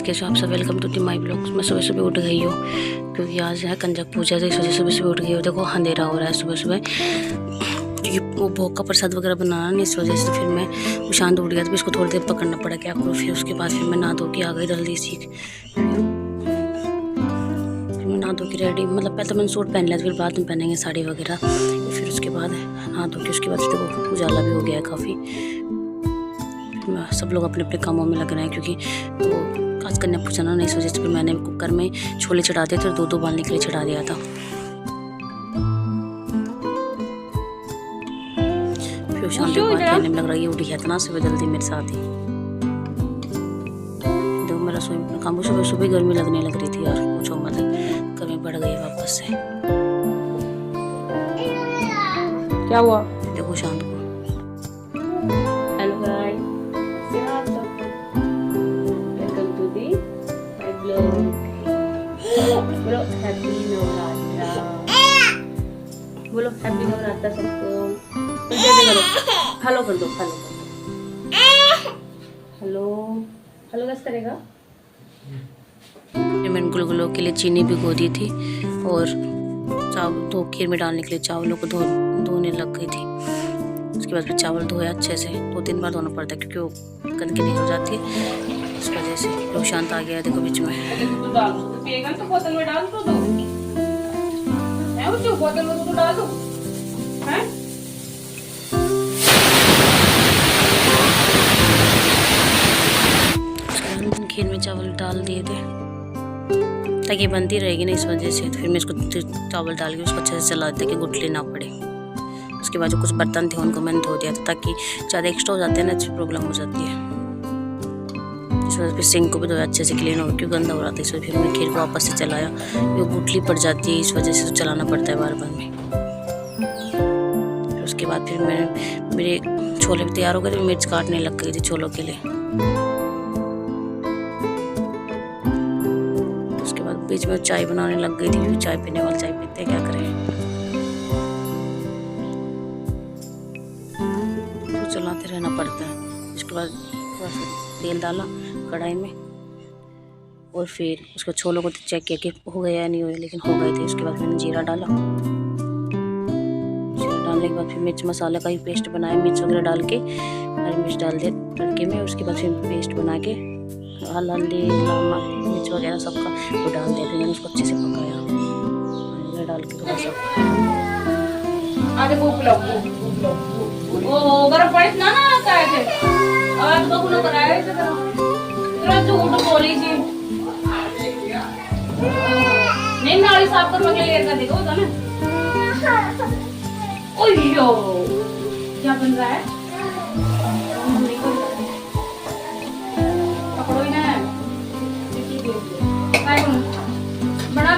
कैसे आप सब, वेलकम टू माई ब्लॉग। मैं सुबह सुबह उठ गई हूँ क्योंकि आज है कंजक पूजा, तो इस वजह से सुबह सुबह उठ गई हूँ। देखो अंधेरा हो रहा है सुबह सुबह, क्योंकि वो भोग का प्रसाद वगैरह बनाना नहीं, इस वजह से। तो फिर मैं शांत उठ गया, तो इसको थोड़ी देर पकड़ना पड़ा क्या करूँ। फिर उसके बाद फिर मैं नहा धो के आ गई जल्दी सी। फिर मैं नहा धो के रेडी, मतलब पहले तो मैंने सूट पहन लिया, फिर बाद में पहनेंगे साड़ी वगैरह। फिर उसके बाद नहा धो के उसके बाद देखो उजाला भी हो गया है काफ़ी। सब लोग अपने अपने कामों में लग रहे हैं, क्योंकि वो आज कन्या पूजा ना, नहीं सोचे। फिर मैंने कुकर में छोले चढ़ा दिए थे, दो उबालने के लिए चढ़ा दिया था। फिर शाम के बाद खेलने में लग रहा है, ये उठी है इतना सुबह जल्दी मेरे साथ ही। देखो मेरा रसोई में काम, सुबह सुबह गर्मी लगने लग रही थी यार, पूछो मत, गर्मी बढ़ गई वापस से। क्या हुआ? देखो शांत को। Hello guys, welcome to the my blog. बोलो हैप्पी नवरात्रा, बोलो हैप्पी नवरात्रा सबको। हेलो कर दो, हेलो हेलो कैसे करेगा। मैंने गुलगुलों के लिए चीनी भिगो दी थी और चावल तो खीर में डालने के लिए चावलों को धोने लग गई थी। उसके बाद फिर चावल धोया अच्छे से, 2-3 बार धोना पड़ता है क्योंकि वो गंदगी नहीं हो जाती है, इस वजह से। लोग शांत आ गया है देखो बीच में। तो बोतल में डाल दो, बोतल में तो डाल दो। खीर में चावल डाल दिए थे ताकि बनती रहेगी ना, इस वजह से। तो फिर मैं इसको चावल डाल के उसको अच्छे से चला देते कि गुठली ना पड़े। उसके बाद जो कुछ बर्तन थे उनको मैंने धो दिया था, ताकि ज़्यादा एक्स्ट्रा हो जाते हैं ना, अच्छी प्रॉब्लम हो जाती है। इस वजह से फिर सिंक को भी धोया अच्छे से, क्लीन हो, क्यों गंदा हो रहा था। इस वजह फिर मैंने खीर को वापस से चलाया, वो गुठली पड़ जाती है, इस वजह से तो चलाना पड़ता है बार बार में। फिर उसके बाद फिर मेरे छोले भी तैयार हो गए थे, मिर्च काटने लग गई थी छोलों के लिए। उसके बाद बीच में चाय बनाने लग गई थी, चाय पीने वाले चाय पीते हैं, क्या करें, तो चलाते रहना पड़ता है। उसके बाद थोड़ा सा तेल डाला कढ़ाई में और फिर उसको छोलों को चेक किया कि हो गया या नहीं हुआ, लेकिन हो गए थे। उसके बाद मैंने जीरा डाला, जीरा डालने के बाद फिर मिर्च मसाले का ही पेस्ट बनाया, मिर्च वगैरह डाल के हरी मिर्च डाल दिया तड़के में। उसके बाद फिर पेस्ट बना के हल्दी नमक मिर्च वगैरह सबका वो डाल दिया। फिर मैंने उसको अच्छे से पकाया, डाल के थोड़ा सा वो गरम पानी ना काय थे और तो कुनो कराए थे तेरा झूठ बोली जी। नहीं नाली साफ कर मगले लेकर देखो होता ना। ओयो क्या बन रहा है, पकड़ो ही ना बड़ा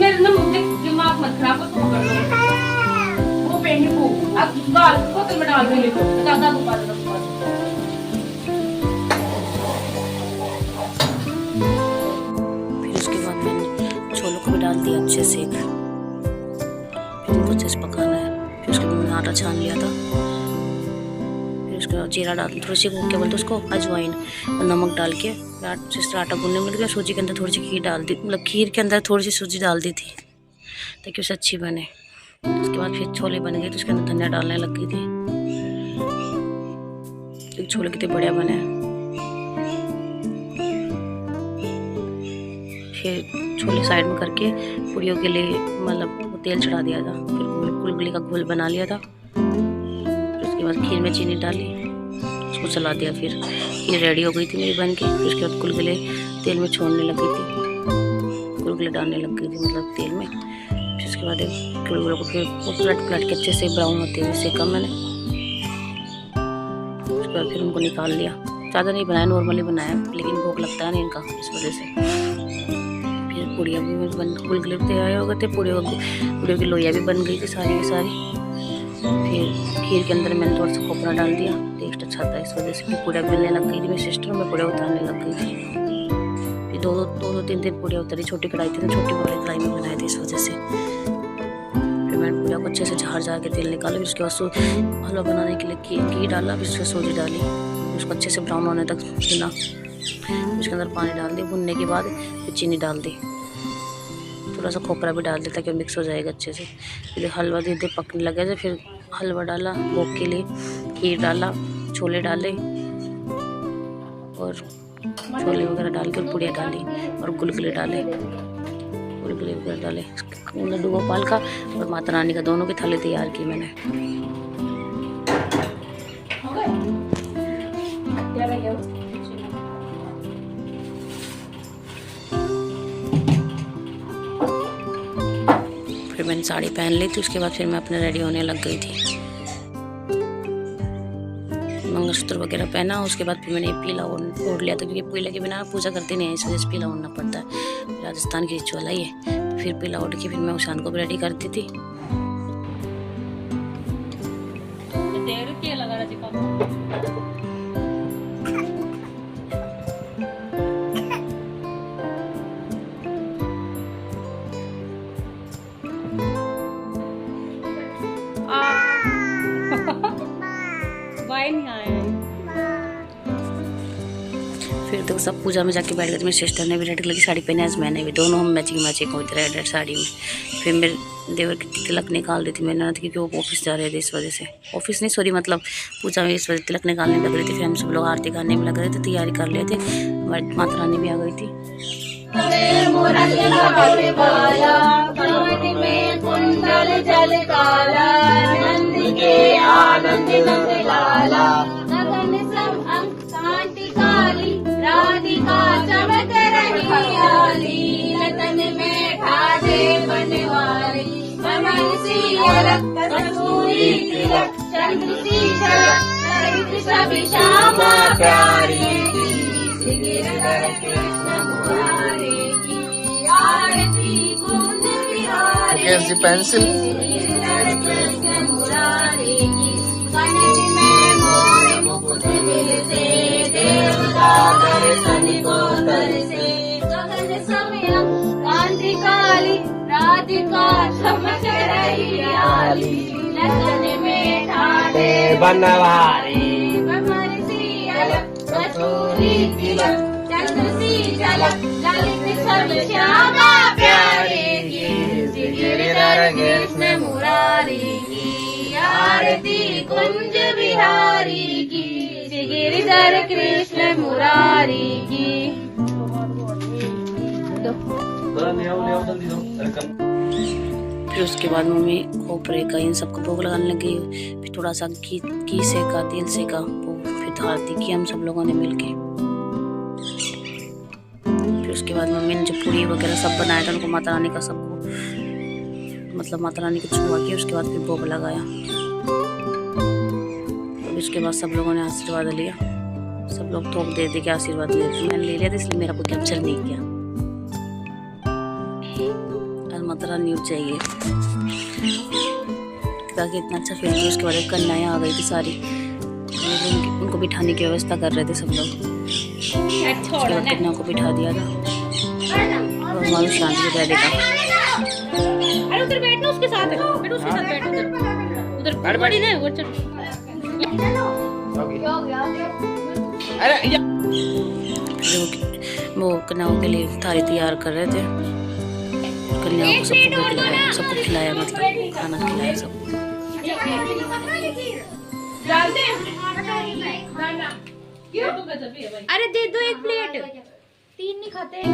मेरे ना दिमाग मत खराब कर, पकड़ लो वो पेंडी को अब गाल बोतल में डाल के लिखो दादा को पास रखो। फिर उसके बाद मैंने छोलों को भी डाल दिया अच्छे से, फिर उनको अच्छे से पकाना है। फिर उसके बाद मैंने आटा छान लिया था, फिर उसके बाद जीरा डाल, थोड़ी सी क्या बोलते उसको, अजवाइन और नमक डाल के जिस तरह आटा गूंदने में लग गया। सूजी के अंदर थोड़ी सी खीर डाल दी, मतलब खीर के अंदर थोड़ी सी सूजी डाल दी थी ताकि उसे अच्छी बने। उसके बाद फिर छोले बन गए, तो उसके अंदर धनिया डालने लग गई थी, तो छोले कितने बढ़िया बने। फिर छोले साइड में करके पूड़ियों के लिए मतलब तेल चढ़ा दिया था, फिर गुलगुली का घोल बना लिया था। फिर उसके बाद खीर में चीनी डाली, उसको चला दिया। फिर खीर रेडी हो गई थी मेरी बन के। फिर उसके बाद गुलगुले तेल में छोड़ने लग गई थी, गुलगुले डालने लग गई थी मतलब तेल में। फिर उसके बाद गुलगुलों को फिर पलट के अच्छे से ब्राउन होते हुए सेका मैंने। उसके बाद फिर उनको निकाल लिया, ज़्यादा नहीं बनाया, नॉर्मली बनाया, लेकिन भूख लगता है ना इनका, इस वजह से। फिर पूड़ियाँ भी गुलगुले तैयार हो गए थे, पूड़ियों की लोइयाँ भी बन गई थी सारी की सारी। फिर खीर के अंदर मैंने थोड़ा सा खोपरा डाल दिया, टेस्ट अच्छा था, इस वजह से। फिर पूड़ियाँ मिलने लग गई थी मेरी सिस्टर, में पूड़ियाँ उतारने लग गई थी। फिर दो तीन पूड़ियाँ उतरी, छोटी कढ़ाई थी ना, छोटी वाली कढ़ाई में बनाई थी, इस वजह से। फिर मैंने पूड़ियाँ को अच्छे से झाड़ के तेल निकाला। फिर उसके बाद हलवा बनाने के लिए घी डाला, फिर उसमें सूजी डाली, उसको अच्छे से ब्राउन होने तक भुना। उसके अंदर पानी डाल दी, भुनने के बाद फिर चीनी डाल दी, थोड़ा सा खोपरा भी डाल दिया ताकि मिक्स हो जाएगा अच्छे से। फिर हलवा धीरे धीरे पकने लगे थे, फिर हलवा डाला भोग के लिए, खीर डाला, छोले डाले और छोले वगैरह डाल के पुड़िया डाली और गुलगुले डाले, गुलगुले वगैरह डाले। लड्डू गोपाल का और माता रानी का दोनों की थाली तैयार की मैंने। फिर मैंने साड़ी पहन ली थी, उसके बाद फिर मैं अपने रेडी होने लग गई थी। मंगलसूत्र वगैरह पहना, उसके बाद फिर मैंने पीला ओढ़ लिया था क्योंकि पीले के बिना पूजा करती नहीं है, इस वजह से पीला ओढ़ना पड़ता है, राजस्थान की रिचुअल है ये। तो फिर पीला ओढ़ के फिर मैं उशान को भी रेडी करती थी। फिर तो सब पूजा में जाके बैठ गए थे। मेरी सिस्टर ने भी रेड कलर की साड़ी पहनी, आज मैंने भी, दोनों हम मैचिंग मैचिंग हुई थी रेड साड़ी में। फिर मेरे देवर की तिलक निकाल दी थी मैंने ननद की, क्योंकि वो ऑफिस जा रहे थे, इस वजह से, ऑफिस नहीं सॉरी मतलब पूजा में, इस वजह तिलक निकालने लग रही थी। फिर हम सब लोग आरती करने में लग रहे थे, तैयारी कर लिए थे, हमारी माता रानी भी आ गई थी। राधिका चमक रही आली, रतन में ठाडे बनवारी, कमल सी अलग कस्तूरी तिलक, चंद्र सी झलक, ललित सभी श्यामा प्यारी की, गिरधर कृष्ण मुरारी की, आरती कुंज बिहारी की, पेंसिल गिरधर कृष्ण मुरारी की, कनक में मोर मुकुट मिलते, देवता दर्शन को तरसे, गगन समयम कांति काली, राधिका चमक रही आली, लगन में ठाडे बनवारी, कमल सी अलग कस्तूरी तिलक, चंद्र सी झलक, ललित सब श्यामा प्यारे की, गिरधर कृष्ण मुरारी की, आरती कुंज बिहारी की, गिरधर कृष्ण मुरारी की। फिर उसके बाद मम्मी खोपरे का इन सबको भोग लगाने लगी, फिर थोड़ा सा घी सेका, तेल सेका, फिर आरती की हम सब लोगों ने मिलके। फिर उसके बाद मम्मी ने जो पूरी वगैरह सब बनाया था उनको माता रानी का सबको मतलब माता रानी को छुआ के उसके बाद फिर भोग लगाया। उसके बाद सब लोगों ने आशीर्वाद लिया, सब लोग थोक दे दे के आशीर्वाद लिया, तो मैंने ले लिया था इसलिए मेरा कोई कैप्चर नहीं किया। आज माता रानी उठ जाइए ताकि इतना अच्छा फील किया। उसके बाद कन्याएं आ गई थी सारी, उनको बिठाने की व्यवस्था कर रहे थे सब लोग। कन्या को बिठा दिया था और हमारी शांति से रेडी था। अरे उधर बैठना उसके साथ, बैठो उसके साथ, बैठो उधर बड़ी ना वो वो कन्याओं के लिए थाली तैयार कर रहे थे, कन्याओं को सबको खिलाया मतलब खाना खिलाया सबको। अरे दे दो एक प्लेट, 3 नहीं खाते एक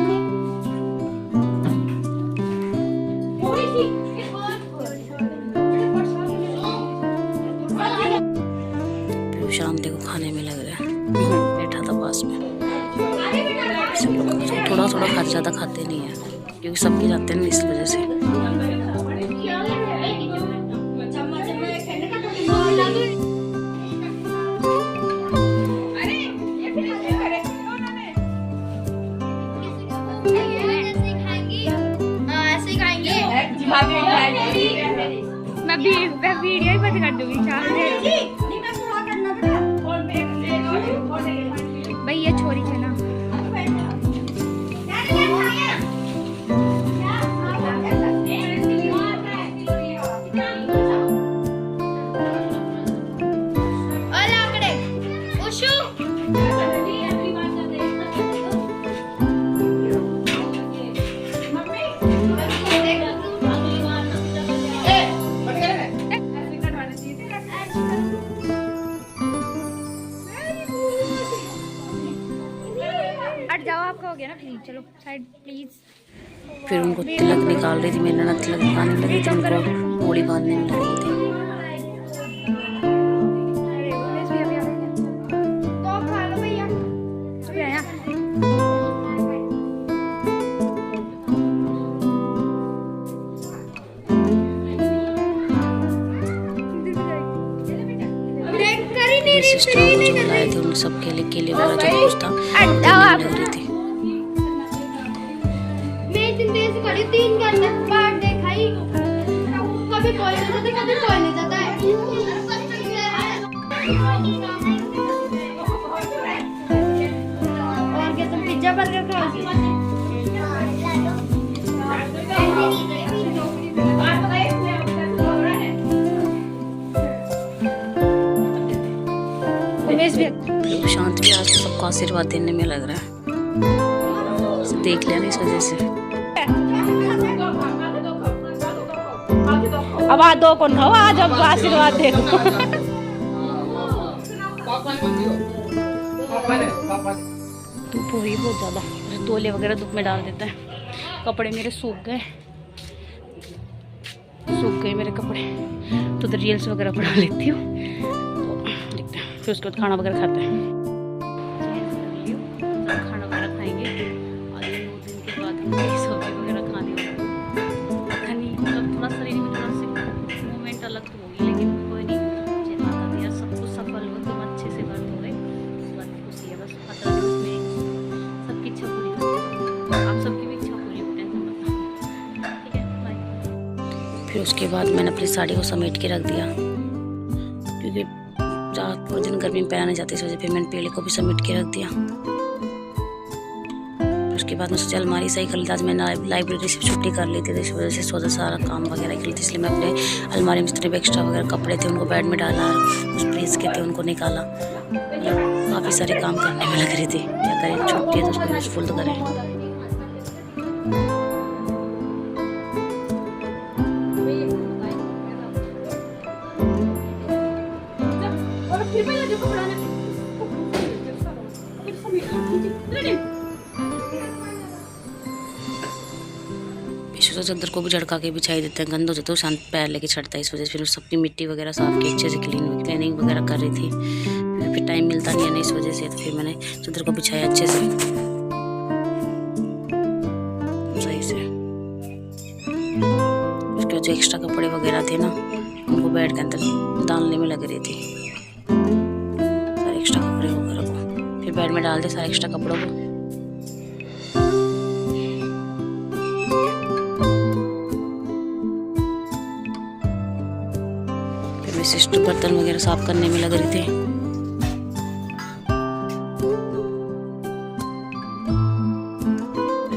शांति को खाने में लग रहा है, बैठा था पास में। सब लोग थोड़ा थोड़ा खाते, ज़्यादा खाते नहीं है क्योंकि सबके जाते हैं इस वजह से। मैं वीडियो ही बंद कर दूंगी भैया छोरी है ना। चलो साइड प्लीज। फिर उनको तिलक निकाल रही थी, मेरी ननद तिलक निकालने लगी थी, उनको मोड़ी बांधने में लगी थी। तो खा लो भैया। अभी आया। मेरे सिस्टर को जो बुलाए थे उन सब केले वगैरह जो कुछ था लग रही थी। मैं इतनी देर से खड़ी 3 घंटे बाहर देखा ही, कभी कोई नहीं जाता, कभी कोई नहीं जाता है। और क्या तुम पिज्जा बर्गर खाओगे? फिर शांत भी आज सबको आशीर्वाद देने में लग रहा है, इसे देख लिया ना इस वजह से। अब आ दो कौन खाओ, आज अब आशीर्वाद दे दो। धूप हो रही है बहुत ज़्यादा, तौलिया वगैरह धूप में डाल देता है। कपड़े मेरे सूख गए मेरे कपड़े, तो उधर रील्स वगैरह बना लेती हूँ। तो देखते हैं, फिर उसके बाद खाना वगैरह खाते हैं। खाना वगैरह खाएंगे और 2 दिन के बाद सब्जी वगैरह खाने वाली। पता नहीं, मतलब थोड़ा शरीर में थोड़ा सी मूवमेंट अलग तो होगी, लेकिन कोई नहीं। जय माता दी, सब कुछ सफल हो, तुम अच्छे से व्रत हो गए, इस बात की खुशी है। बस माता दी उसमें सबकी इच्छा पूरी करते हैं, आप सबकी भी इच्छा पूरी हो, टेंशन मत लो, ठीक है। बाय। फिर उसके बाद मैंने अपनी साड़ी को समेट के रख दिया, क्योंकि रात पूरे दिन गर्मी में पहना नहीं जाती, इस वजह फिर मैंने पेड़े को भी समेट के रख दिया। उसके बाद मैं सोचा अलमारी सही कर ली थी। आज मैंने लाइब्रेरी से छुट्टी कर ली थी, तो इस वजह से सोचा सारा काम वगैरह कर ली थी, इसलिए मैं अपने अलमारी में जितने भी एक्स्ट्रा वगैरह कपड़े थे उनको बेड में डाला, कुछ प्रेस के थे उनको निकाला। मतलब काफ़ी सारे काम करने में लग रही थी। क्या करें, छुट्टी है तो उसको यूजफुल तो करें। तो चादर को भी झड़का के बिछाई देते हैं, गंद हो जाता है, शांत पैर लेके चढ़ता है, इस वजह से फिर सबकी मिट्टी वगैरह साफ की, अच्छे से क्लीनिंग वगैरह कर रही थी। फिर टाइम मिलता नहीं है ना, इस वजह से तो फिर मैंने चादर को बिछाया अच्छे से सही से। उसके बाद जो एक्स्ट्रा कपड़े वगैरह थे ना, उनको बेड के अंदर डालने में लग रही थी, सारे एक्स्ट्रा कपड़े वगैरह को फिर बेड में डाल दे, सारे एक्स्ट्रा कपड़ों को। सिस्टर बर्तन वगैरह साफ करने में लग रही थी।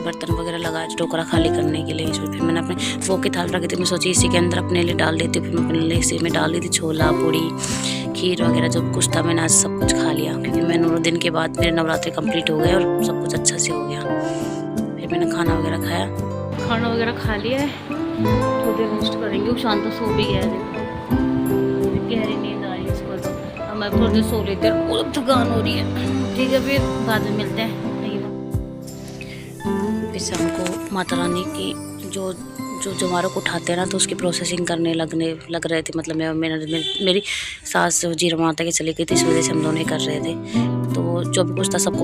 बर्तन वगैरह लगाया टोकरा खाली करने के लिए, फिर मैंने अपने वो की थाल रखी थी, मैं सोची इसी के अंदर अपने लिए डाल देती हूँ। फिर मैं अपने लिए इसी में डाल दी थी छोला पूड़ी खीर वगैरह जो कुछ था, मैंने आज सब कुछ खा लिया, क्योंकि मैं 9 दिन के बाद मेरे नवरात्रि कंप्लीट हो गए और सब कुछ अच्छा से हो गया। फिर मैंने खाना वगैरह खाया, खाना वगैरह खा लिया है, थोड़ी देर रेस्ट करेंगे। शांत सो भी गया है, गहरी नींद आ रही है इसको, तो अब मैं थोड़ी देर सो लेती हूँ, बहुत थकान हो रही है। ठीक है, फिर बाद में मिलते हैं। फिर शाम को माता रानी की जो जवारों को उठाते हैं ना, तो उसकी प्रोसेसिंग करने लग रहे थे। मतलब मेरी सास जीरा माता के चली गई थी, इस वजह से हम दोनों ही कर रहे थे। तो जो भी कुछ था सबको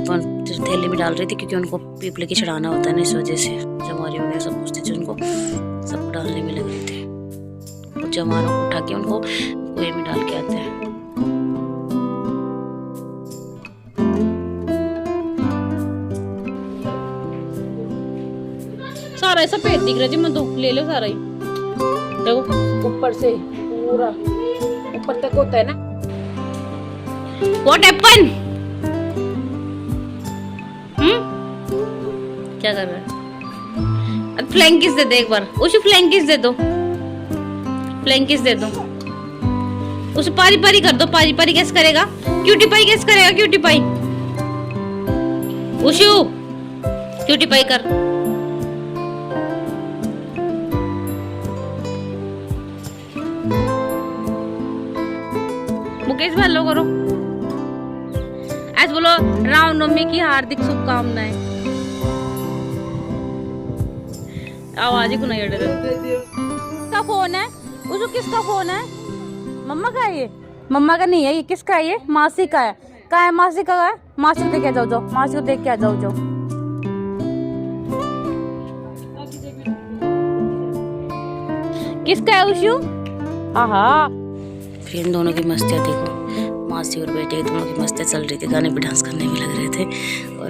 थैली में डाल रही थी, क्योंकि उनको पीपले की चढ़ाना होता है ना, इस वजह से जवारी वगैरह सब कुछ थी जो उनको सबको डालने में लग रही थी। और जवारों को उठा के उनको कुएं में डाल के आते हैं। सारा ऐसा पेट दिख रहा है जी, मैं धूप ले लो सारा ही, देखो ऊपर से पूरा ऊपर तक होता है ना। What happened? क्या कर रहा है? फ्लैंकिस दे दे एक बार, उसे फ्लैंकिस दे दो, फ्लैंकिस दे दो उसे, पारी पारी कर दो, पारी पारी कैसे करेगा? क्यूटी पाई कैसे करेगा? क्यूटी पाई उशु, क्यूटी पाई कर। मुकेश हेलो करो, ऐसे बोलो रामनवमी की हार्दिक शुभकामनाएं। आवाज ही कुनाई अड़े किसका फोन है? उसको किसका फोन है? मम्मा का है ये? मम्मा का नहीं है, ये किसका है? ये मासी का है। कहाँ है मासी का? है मासी को देख के जाओ, जाओ मासी को देख के आ जाओ, जाओ। किसका है उशु? आहा फिर इन दोनों की मस्तियाँ देखो, मासी और बेटे दोनों की मस्तियाँ चल रही थी, गाने भी डांस करने में लग रहे थे और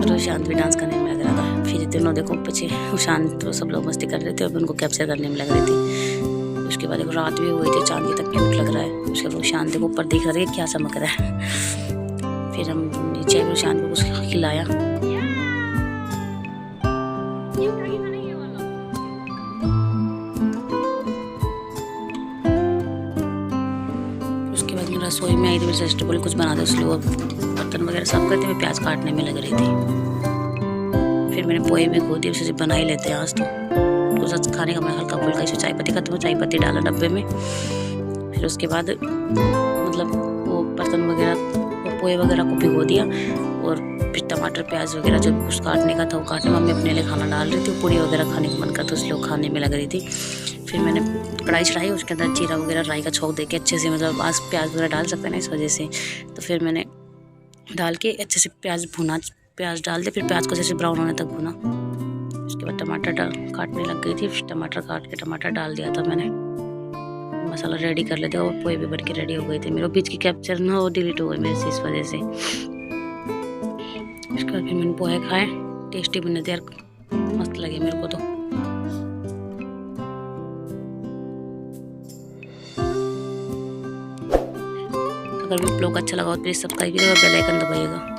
रुशांत भी डांस करने में लग रहा था। फिर दोनों देखो पीछे रुशांत तो सब लोग मस्ती कर रहे थे और उनको कैप्चर करने में लग रही थी। उसके बाद देखो रात भी हुई थी, चांदी तक क्यूट लग रहा है। उसके बाद रुशांत देखो ऊपर दिख रहा है क्या चमक रहा है। फिर हम नीचे रुशांत को कुछ खिलाया। उसके बाद मैं रसोई में आई थी, मेरे सिस्टर बोले कुछ बना दो, इसलिए वो बर्तन वगैरह साफ करते मैं प्याज काटने में लग रही थी। फिर मैंने पोहे में खो दी, उसे बना ही लेते हैं आज तो कुछ आज खाने का। मैं हल्का फुल्का इसमें चाय पत्ती खत्म, चाय पत्ती डाला डब्बे में। फिर उसके बाद मतलब वो बर्तन वगैरह पोहे वगैरह को भिगो दिया और फिर टमाटर प्याज वगैरह जब कुछ काटने का था वो काटने। मम्मी अपने लिए खाना डाल रही थी, पूड़ी वगैरह खाने का मन करता इसलिए वो खाने में लग रही थी। फिर मैंने कढ़ाई चढ़ाई, उसके अंदर जीरा वगैरह राई का छौंक देके अच्छे से, मतलब आज प्याज वगैरह डाल सकते हैं ना इस वजह से, तो फिर मैंने डाल के अच्छे से प्याज भुना, प्याज डाल दे, फिर प्याज को अच्छे से ब्राउन होने तक भुना। उसके बाद टमाटर काटने लग गई थी, फिर टमाटर काट के टमाटर डाल दिया था मैंने। मसाला रेडी कर लेते और पोहे भी बन के रेडी हो गए थे। मेरे बीच की कैप्चर ना वो डिलीट हो गई मेरे से इस वजह से। उसके बाद फिर मैंने पोहे खाए, टेस्टी बने थे यार, मस्त लगे मेरे को तो। अगर वीडियो अच्छा लगा हो तो प्लीज़ सब्सक्राइब कीजिएगा, बेल आइकन दबाइएगा।